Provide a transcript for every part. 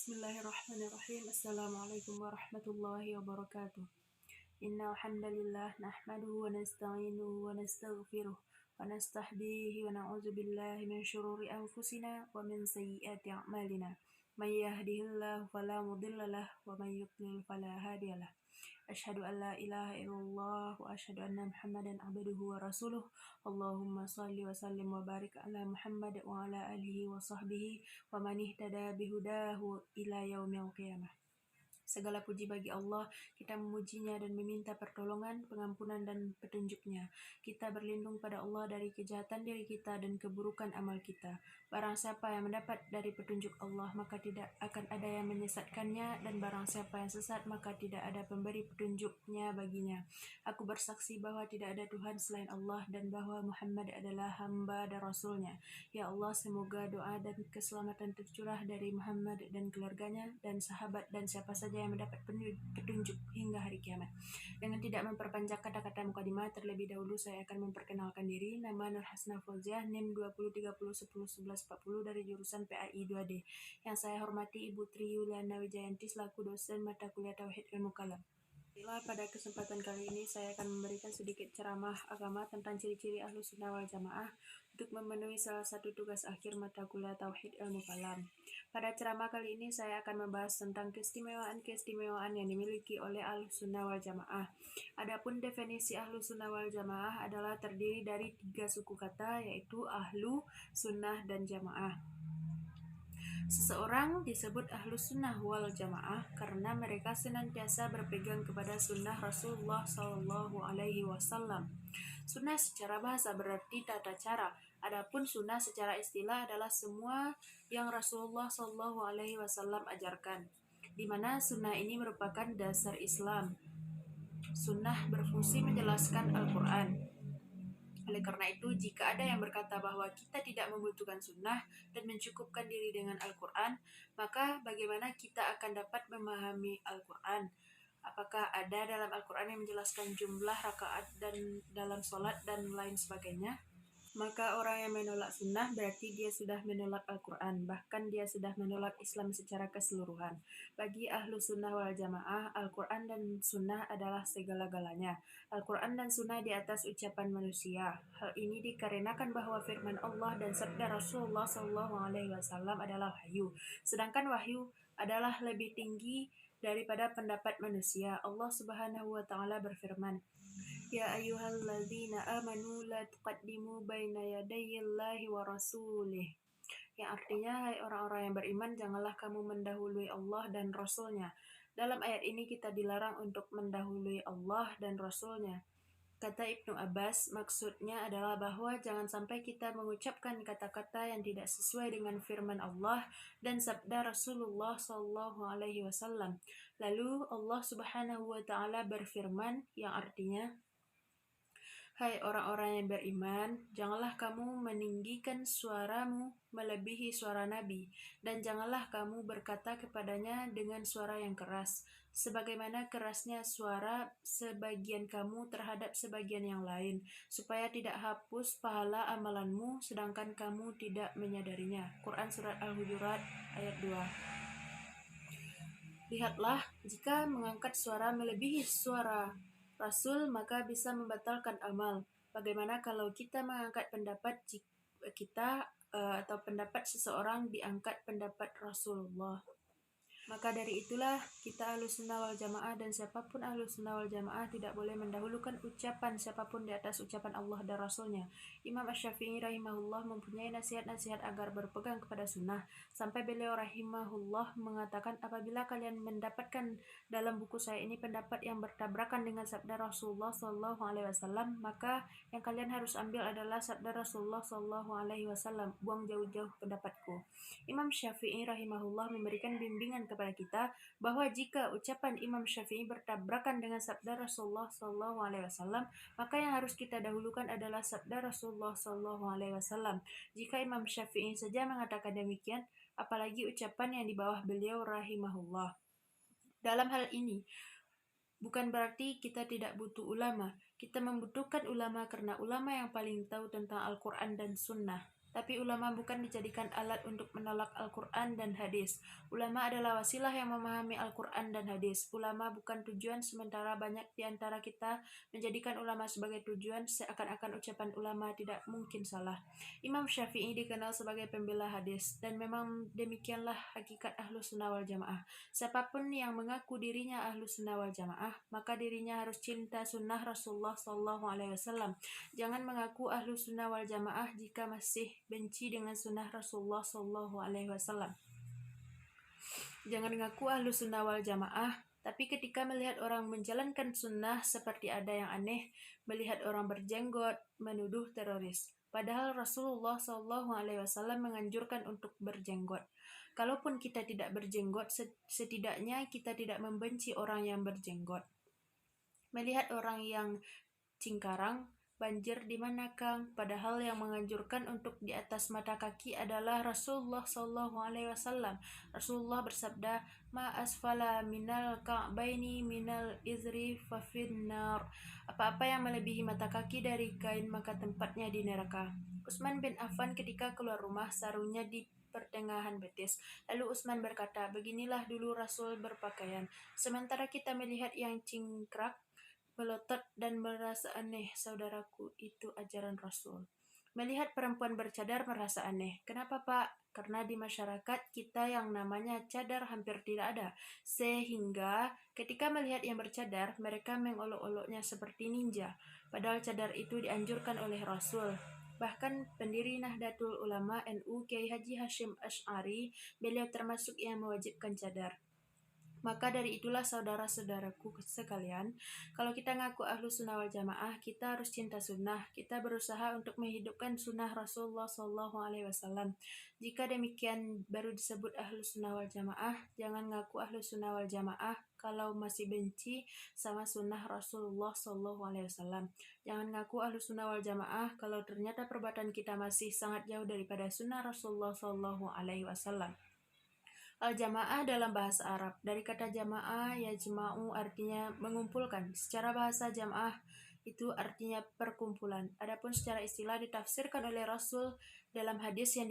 Bismillahirrahmanirrahim. Assalamualaikum warahmatullahi wabarakatuh. Innal hamdalillah nahmaduhu wa nasta'inuhu wa nastaghfiruh wa nastahdihi wa na'udzu billahi min syururi anfusina wa min sayyiati a'malina. May yahdihillahu fala mudilla lahu wa may yudlil fala hadiyalah. Asyhadu an la ilaha illallah wa asyhadu anna Muhammadan abduhu wa rasuluh. Allahumma shalli wa sallim wa barik ala Muhammad wa ala alihi wa sahbihi wa man ihtada bihudahu ila yaumil qiyamah. Segala puji bagi Allah, kita memujinya dan meminta pertolongan, pengampunan dan petunjuknya. Kita berlindung pada Allah dari kejahatan diri kita dan keburukan amal kita. Barang siapa yang mendapat dari petunjuk Allah, maka tidak akan ada yang menyesatkannya, dan barang siapa yang sesat, maka tidak ada pemberi petunjuknya baginya. Aku bersaksi bahwa tidak ada Tuhan selain Allah dan bahwa Muhammad adalah hamba dan Rasulnya. Ya Allah, semoga doa dan keselamatan tercurah dari Muhammad dan keluarganya dan sahabat dan siapa saja yang mendapat petunjuk hingga hari kiamat. Dengan tidak memperpanjang kata-kata mukadimah, terlebih dahulu saya akan memperkenalkan diri. Nama Nur Hasna Fauziah, NIM 2030101140 dari jurusan PAI 2D. Yang saya hormati Ibu Tri Yuliana Wijayanti selaku dosen mata kuliah Tauhid Ilmu Kalam. Pada kesempatan kali ini saya akan memberikan sedikit ceramah agama tentang ciri-ciri Ahlus Sunnah wal Jamaah untuk memenuhi salah satu tugas akhir mata kuliah Tauhid Ilmu Kalam. Pada ceramah kali ini saya akan membahas tentang keistimewaan-keistimewaan yang dimiliki oleh Ahlus Sunnah wal Jamaah. Adapun definisi Ahlus Sunnah wal Jamaah adalah terdiri dari 3 suku kata, yaitu Ahlu, Sunnah, dan Jamaah. Seseorang disebut Ahlus Sunnah wal Jamaah karena mereka senantiasa berpegang kepada sunnah Rasulullah SAW. Sunnah secara bahasa berarti tata cara. Adapun sunnah secara istilah adalah semua yang Rasulullah SAW ajarkan, di mana sunnah ini merupakan dasar Islam. Sunnah berfungsi menjelaskan Al-Quran. Oleh karena itu, jika ada yang berkata bahwa kita tidak membutuhkan sunnah dan mencukupkan diri dengan Al-Quran, maka bagaimana kita akan dapat memahami Al-Quran? Apakah ada dalam Al-Quran yang menjelaskan jumlah rakaat dan dalam sholat dan lain sebagainya? Maka orang yang menolak sunnah berarti dia sudah menolak Al-Quran, bahkan dia sudah menolak Islam secara keseluruhan. Bagi ahlu sunnah wal jamaah, Al-Quran dan sunnah adalah segala-galanya. Al-Quran dan sunnah di atas ucapan manusia. Hal ini dikarenakan bahwa firman Allah dan sabda Rasulullah SAW adalah wahyu. Sedangkan wahyu adalah lebih tinggi daripada pendapat manusia. Allah Subhanahu wa Ta'ala berfirman, Ya ayyuhalladzina amanu la tuqaddimu baina yadayillahi wa rasulih. Yang artinya, hai orang-orang yang beriman, janganlah kamu mendahului Allah dan Rasulnya. Dalam ayat ini kita dilarang untuk mendahului Allah dan Rasulnya. Kata Ibnu Abbas, maksudnya adalah bahwa jangan sampai kita mengucapkan kata-kata yang tidak sesuai dengan firman Allah dan sabda Rasulullah SAW. Lalu Allah Subhanahu wa Ta'ala berfirman yang artinya, Hai orang-orang yang beriman, janganlah kamu meninggikan suaramu melebihi suara Nabi, dan janganlah kamu berkata kepadanya dengan suara yang keras, sebagaimana kerasnya suara sebagian kamu terhadap sebagian yang lain, supaya tidak hapus pahala amalanmu, sedangkan kamu tidak menyadarinya. Quran Surat Al-Hujurat ayat 2. Lihatlah, jika mengangkat suara melebihi suara Rasul, maka bisa membatalkan amal. Bagaimana kalau kita mengangkat pendapat kita atau pendapat seseorang diangkat pendapat Rasulullah? Maka dari itulah kita Ahlus Sunnah wal Jamaah dan siapapun Ahlus Sunnah wal Jamaah tidak boleh mendahulukan ucapan siapapun di atas ucapan Allah dan Rasulnya. Imam Asy-Syafi'i rahimahullah mempunyai nasihat-nasihat agar berpegang kepada sunnah. Sampai beliau rahimahullah mengatakan, apabila kalian mendapatkan dalam buku saya ini pendapat yang bertabrakan dengan sabda Rasulullah SAW, maka yang kalian harus ambil adalah sabda Rasulullah SAW. Buang jauh-jauh pendapatku. Imam Syafi'i rahimahullah memberikan bimbingan kepada kita bahwa jika ucapan Imam Syafi'i bertabrakan dengan sabda Rasulullah SAW, maka yang harus kita dahulukan adalah sabda Rasulullah SAW. Jika Imam Syafi'i saja mengatakan demikian, apalagi ucapan yang di bawah beliau rahimahullah. Dalam hal ini, bukan berarti kita tidak butuh ulama. Kita membutuhkan ulama karena ulama yang paling tahu tentang Al-Quran dan Sunnah. Tapi ulama bukan dijadikan alat untuk menolak Al-Quran dan hadis. Ulama adalah wasilah yang memahami Al-Quran dan hadis. Ulama bukan tujuan, sementara banyak di antara kita menjadikan ulama sebagai tujuan, seakan-akan ucapan ulama tidak mungkin salah. Imam Syafi'i dikenal sebagai pembela hadis, dan memang demikianlah hakikat Ahlus Sunnah wal Jamaah. Siapapun yang mengaku dirinya Ahlus Sunnah wal Jamaah, maka dirinya harus cinta sunnah Rasulullah SAW. Jangan mengaku Ahlus Sunnah wal Jamaah jika masih benci dengan sunnah Rasulullah SAW. Jangan mengaku Ahlus Sunnah wal Jamaah, tapi ketika melihat orang menjalankan sunnah seperti ada yang aneh, melihat orang berjenggot, menuduh teroris. Padahal Rasulullah SAW menganjurkan untuk berjenggot. Kalaupun kita tidak berjenggot, setidaknya kita tidak membenci orang yang berjenggot. Melihat orang yang cingkarang, banjir di mana Kang? Padahal yang menganjurkan untuk di atas mata kaki adalah Rasulullah SAW. Rasulullah bersabda, "Ma asfala minal ka'baini minal izri fafinnar." Apa-apa yang melebihi mata kaki dari kain maka tempatnya di neraka. Utsman bin Affan ketika keluar rumah, sarungnya di pertengahan betis. Lalu Utsman berkata, "Beginilah dulu Rasul berpakaian." Sementara kita melihat yang cingkrak, melotot dan merasa aneh, saudaraku, itu ajaran Rasul. Melihat perempuan bercadar merasa aneh. Kenapa, Pak? Karena di masyarakat kita yang namanya cadar hampir tidak ada. Sehingga ketika melihat yang bercadar, mereka mengolok-oloknya seperti ninja. Padahal cadar itu dianjurkan oleh Rasul. Bahkan pendiri Nahdlatul Ulama NU Kiai Haji Hashim Asy'ari, beliau termasuk yang mewajibkan cadar. Maka dari itulah saudara-saudaraku sekalian, kalau kita ngaku Ahlus Sunnah wal Jamaah, kita harus cinta sunnah. Kita berusaha untuk menghidupkan sunnah Rasulullah SAW. Jika demikian baru disebut Ahlus Sunnah wal Jamaah. Jangan ngaku Ahlus Sunnah wal Jamaah kalau masih benci sama sunnah Rasulullah SAW. Jangan ngaku Ahlus Sunnah wal Jamaah kalau ternyata perbuatan kita masih sangat jauh daripada sunnah Rasulullah SAW. Al-jamaah dalam bahasa Arab. Dari kata jamaah, yajma'u artinya mengumpulkan. Secara bahasa jamaah itu artinya perkumpulan. Adapun secara istilah ditafsirkan oleh Rasul dalam hadis yang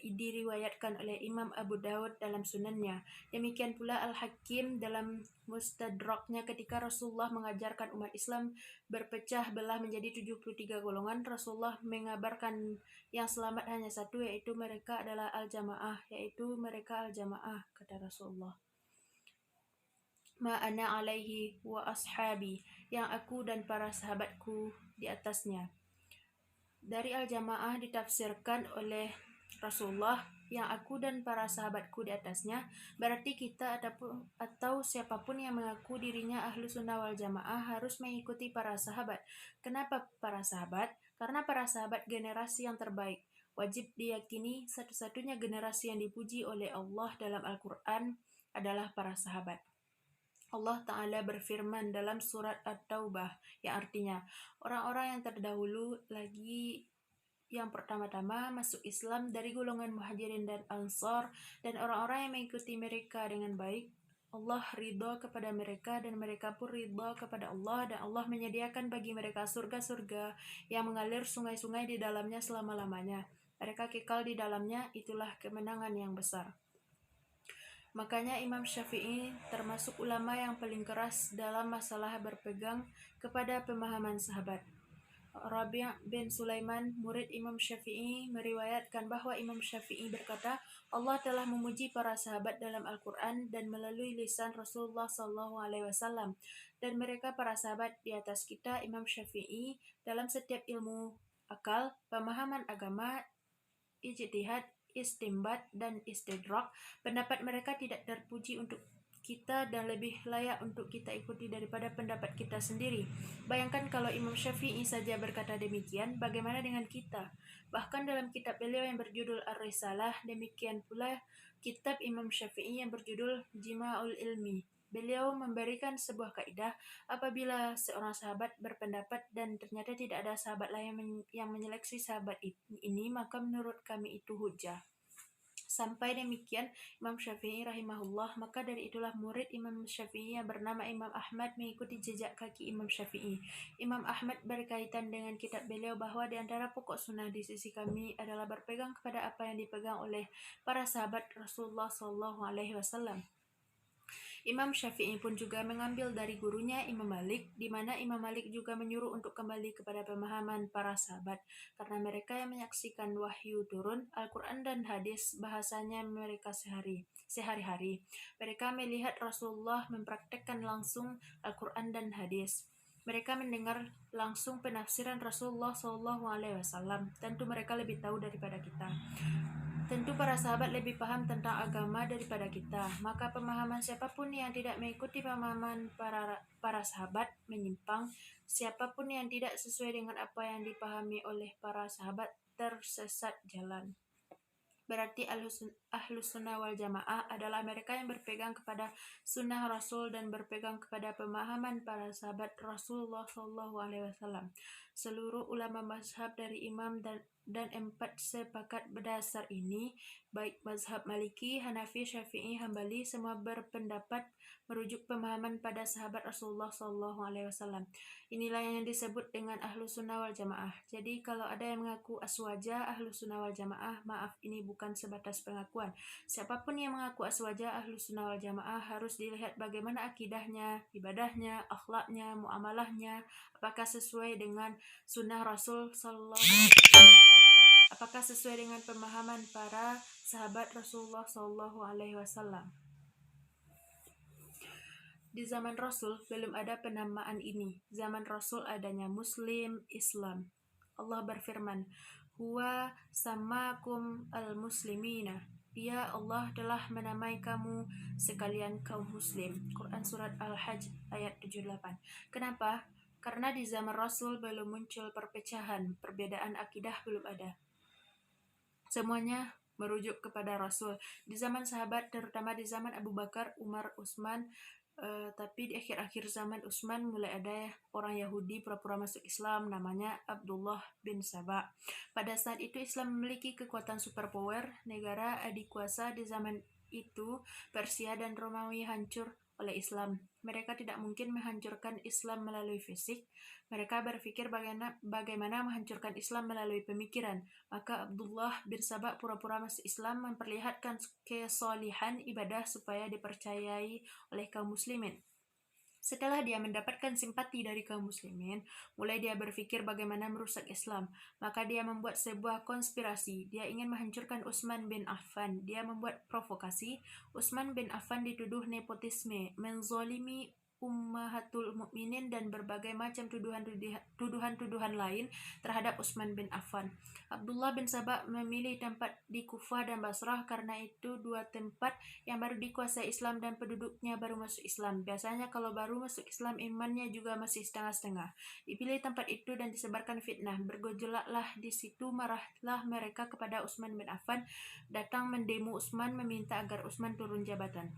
diriwayatkan oleh Imam Abu Daud dalam sunannya. Demikian pula Al-Hakim dalam Mustadraknya ketika Rasulullah mengajarkan umat Islam berpecah belah menjadi 73 golongan. Rasulullah mengabarkan yang selamat hanya satu, yaitu mereka adalah al-jamaah, yaitu mereka al-jamaah, kata Rasulullah. Ma ana alaihi wa ashabi, yang aku dan para sahabatku di atasnya. Dari al-jamaah ditafsirkan oleh Rasulullah, yang aku dan para sahabatku di atasnya, berarti kita atau siapapun yang mengaku dirinya ahlu sunnah wal jamaah harus mengikuti para sahabat. Kenapa para sahabat? Karena para sahabat generasi yang terbaik. Wajib diyakini satu-satunya generasi yang dipuji oleh Allah dalam Al-Quran adalah para sahabat. Allah Ta'ala berfirman dalam surat At-Taubah, yang artinya, orang-orang yang terdahulu lagi yang pertama-tama masuk Islam dari golongan Muhajirin dan Ansar, dan orang-orang yang mengikuti mereka dengan baik, Allah ridha kepada mereka dan mereka pun ridha kepada Allah, dan Allah menyediakan bagi mereka surga-surga yang mengalir sungai-sungai di dalamnya selama-lamanya. Mereka kekal di dalamnya, itulah kemenangan yang besar. Makanya Imam Syafi'i termasuk ulama yang paling keras dalam masalah berpegang kepada pemahaman sahabat. Rabi' bin Sulaiman, murid Imam Syafi'i, meriwayatkan bahwa Imam Syafi'i berkata, Allah telah memuji para sahabat dalam Al-Quran dan melalui lisan Rasulullah SAW. Dan mereka para sahabat di atas kita, Imam Syafi'i, dalam setiap ilmu akal, pemahaman agama, ijtihad, istimbat, dan istidrak. Pendapat mereka tidak terpuji untuk kita dan lebih layak untuk kita ikuti daripada pendapat kita sendiri. Bayangkan kalau Imam Syafi'i saja berkata demikian, bagaimana dengan kita? Bahkan dalam kitab beliau yang berjudul Ar-Risalah, demikian pula kitab Imam Syafi'i yang berjudul Jima'ul Ilmi. Beliau memberikan sebuah kaidah, apabila seorang sahabat berpendapat dan ternyata tidak ada sahabat lain yang menyeleksi sahabat ini, maka menurut kami itu hujah. Sampai demikian Imam Syafi'i rahimahullah, maka dari itulah murid Imam Syafi'i yang bernama Imam Ahmad mengikuti jejak kaki Imam Syafi'i. Imam Ahmad berkaitan dengan kitab beliau bahwa di antara pokok sunnah di sisi kami adalah berpegang kepada apa yang dipegang oleh para sahabat Rasulullah SAW. Imam Syafi'i pun juga mengambil dari gurunya Imam Malik, di mana Imam Malik juga menyuruh untuk kembali kepada pemahaman para sahabat, karena mereka yang menyaksikan wahyu turun, Al-Quran dan hadis bahasanya mereka sehari-hari. Mereka melihat Rasulullah mempraktekkan langsung Al-Quran dan hadis. Mereka mendengar langsung penafsiran Rasulullah SAW. Tentu mereka lebih tahu daripada kita. Tentu para sahabat lebih paham tentang agama daripada kita. Maka pemahaman siapapun yang tidak mengikuti pemahaman para sahabat menyimpang. Siapapun yang tidak sesuai dengan apa yang dipahami oleh para sahabat tersesat jalan. Berarti ahlus sunnah wal jamaah adalah mereka yang berpegang kepada sunnah Rasul dan berpegang kepada pemahaman para sahabat Rasulullah SAW. Seluruh ulama mazhab dari imam dan empat sepakat berdasar ini, baik mazhab Maliki, Hanafi, Syafi'i, Hambali, semua berpendapat merujuk pemahaman pada sahabat Rasulullah SAW. Inilah yang disebut dengan ahlus sunnah wal jamaah. Jadi kalau ada yang mengaku aswaja ahlus sunnah wal jamaah, maaf, ini bukan sebatas pengakuan. Siapapun yang mengaku aswaja ahlus sunnah wal jamaah harus dilihat bagaimana akidahnya, ibadahnya, akhlaknya, muamalahnya, apakah sesuai dengan sunnah Rasul SAW. Apakah sesuai dengan pemahaman para sahabat Rasulullah SAW. Di zaman Rasul belum ada penamaan ini. Zaman Rasul adanya Muslim, Islam. Allah berfirman, Huwa samakum al-muslimina. Dia Allah telah menamai kamu sekalian kaum muslim. Quran Surat Al-Hajj ayat 78. Kenapa? Karena di zaman Rasul belum muncul perpecahan, perbedaan akidah belum ada. Semuanya merujuk kepada Rasul. Di zaman sahabat, terutama di zaman Abu Bakar, Umar, Utsman, tapi di akhir-akhir zaman Utsman mulai ada orang Yahudi pura-pura masuk Islam, namanya Abdullah bin Saba. Pada saat itu Islam memiliki kekuatan superpower. Negara adik kuasa di zaman itu, Persia dan Romawi, hancur oleh Islam. Mereka tidak mungkin menghancurkan Islam melalui fisik. Mereka berpikir bagaimana menghancurkan Islam melalui pemikiran. Maka Abdullah bin Saba pura-pura masuk Islam, memperlihatkan kesolihan ibadah supaya dipercayai oleh kaum muslimin. Setelah dia mendapatkan simpati dari kaum muslimin, mulai dia berpikir bagaimana merusak Islam. Maka dia membuat sebuah konspirasi. Dia ingin menghancurkan Utsman bin Affan. Dia membuat provokasi. Utsman bin Affan dituduh nepotisme, menzolimi ummahatul mukminin dan berbagai macam tuduhan-tuduhan lain terhadap Utsman bin Affan. Abdullah bin Saba memilih tempat di Kufah dan Basrah karena itu dua tempat yang baru dikuasai Islam dan penduduknya baru masuk Islam. Biasanya kalau baru masuk Islam, imannya juga masih setengah-setengah. Dipilih tempat itu dan disebarkan fitnah. Bergejolaklah di situ, marahlah mereka kepada Utsman bin Affan, datang mendemo Utsman, meminta agar Utsman turun jabatan.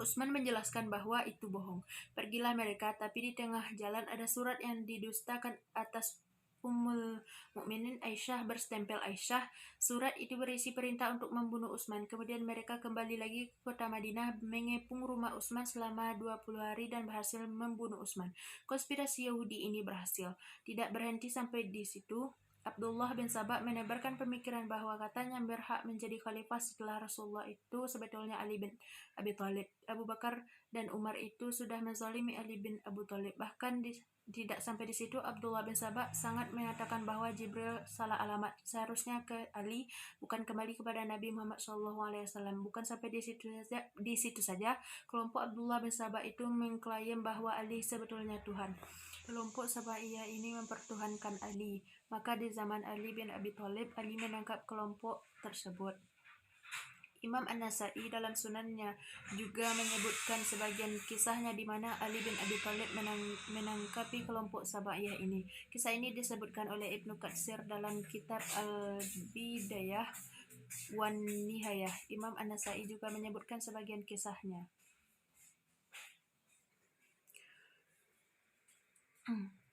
Utsman menjelaskan bahwa itu bohong. Pergilah mereka, tapi di tengah jalan ada surat yang didustakan atas Ummul Mukminin Aisyah berstempel Aisyah. Surat itu berisi perintah untuk membunuh Utsman. Kemudian mereka kembali lagi ke kota Madinah, mengepung rumah Utsman selama 20 hari dan berhasil membunuh Utsman. Konspirasi Yahudi ini berhasil. Tidak berhenti sampai di situ. Abdullah bin Saba menebarkan pemikiran bahwa katanya berhak menjadi khalifah setelah Rasulullah itu sebetulnya Ali bin Abi Thalib. Abu Bakar dan Umar itu sudah menzalimi Ali bin Abu Thalib. Bahkan tidak sampai di situ, Abdullah bin Saba sangat mengatakan bahwa Jibril salah alamat, seharusnya ke Ali, bukan kembali kepada Nabi Muhammad SAW. Bukan sampai di situ saja, kelompok Abdullah bin Saba itu mengklaim bahwa Ali sebetulnya Tuhan. Kelompok Sabaiyah ini mempertuhankan Ali. Maka di zaman Ali bin Abi Thalib, Ali menangkap kelompok tersebut. Imam An-Nasai dalam sunannya juga menyebutkan sebagian kisahnya di mana Ali bin Abi Thalib menangkapi kelompok Sabaiyah ini. Kisah ini disebutkan oleh Ibnu Katsir dalam kitab Al-Bidayah wan Nihayah. Imam An-Nasai juga menyebutkan sebagian kisahnya.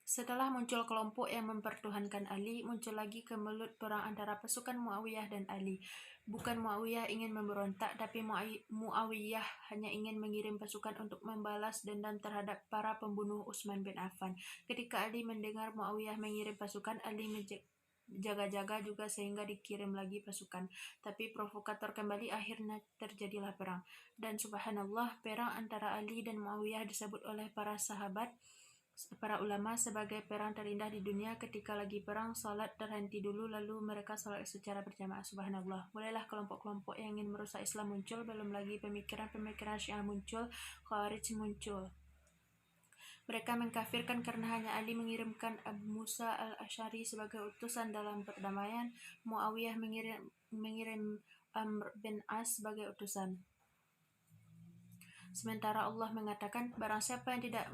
Setelah muncul kelompok yang mempertuhankan Ali, muncul lagi kemelut perang antara pasukan Muawiyah dan Ali. Bukan Muawiyah ingin memberontak, tapi Muawiyah hanya ingin mengirim pasukan untuk membalas dendam terhadap para pembunuh Utsman bin Affan. Ketika Ali mendengar Muawiyah mengirim pasukan, Ali jaga-jaga juga sehingga dikirim lagi pasukan. Tapi provokator kembali, akhirnya terjadilah perang. Dan subhanallah, perang antara Ali dan Muawiyah disebut oleh para ulama sebagai perang terindah di dunia. Ketika lagi perang, salat terhenti dulu, lalu mereka salat secara berjamaah. Subhanallah. Mulailah kelompok-kelompok yang ingin merusak Islam muncul, belum lagi pemikiran-pemikiran Syiah muncul, Khawarij muncul. Mereka mengkafirkan karena hanya Ali mengirimkan Abu Musa al-Asy'ari sebagai utusan dalam perdamaian, Muawiyah mengirim Amr bin As sebagai utusan. Sementara Allah mengatakan, barang siapa yang tidak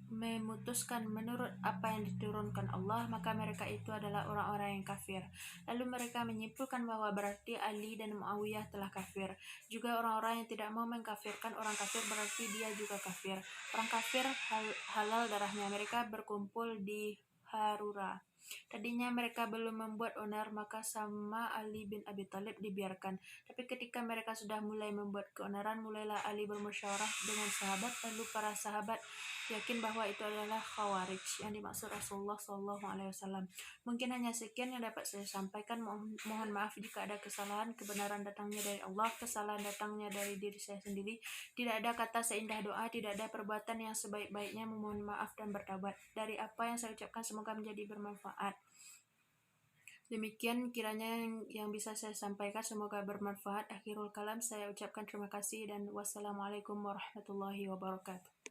memutuskan menurut apa yang diturunkan Allah, maka mereka itu adalah orang-orang yang kafir. Lalu mereka menyimpulkan bahwa berarti Ali dan Muawiyah telah kafir. Juga orang-orang yang tidak mau mengkafirkan orang kafir berarti dia juga kafir. Orang kafir halal darahnya. Mereka berkumpul di Harura. Tadinya mereka belum membuat onar, maka sama Ali bin Abi Thalib dibiarkan. Tapi ketika mereka sudah mulai membuat keonaran, mulailah Ali bermusyawarah dengan sahabat, lalu para sahabat yakin bahwa itu adalah Khawarij yang dimaksud Rasulullah SAW. Mungkin hanya sekian yang dapat saya sampaikan. Mohon maaf jika ada kesalahan. Kebenaran datangnya dari Allah, kesalahan datangnya dari diri saya sendiri. Tidak ada kata seindah doa, tidak ada perbuatan yang sebaik-baiknya memohon maaf dan bertaubat. Dari apa yang saya ucapkan semoga menjadi bermanfaat. Demikian kiranya yang bisa saya sampaikan, semoga bermanfaat. Akhirul kalam, saya ucapkan terima kasih dan wassalamualaikum warahmatullahi wabarakatuh.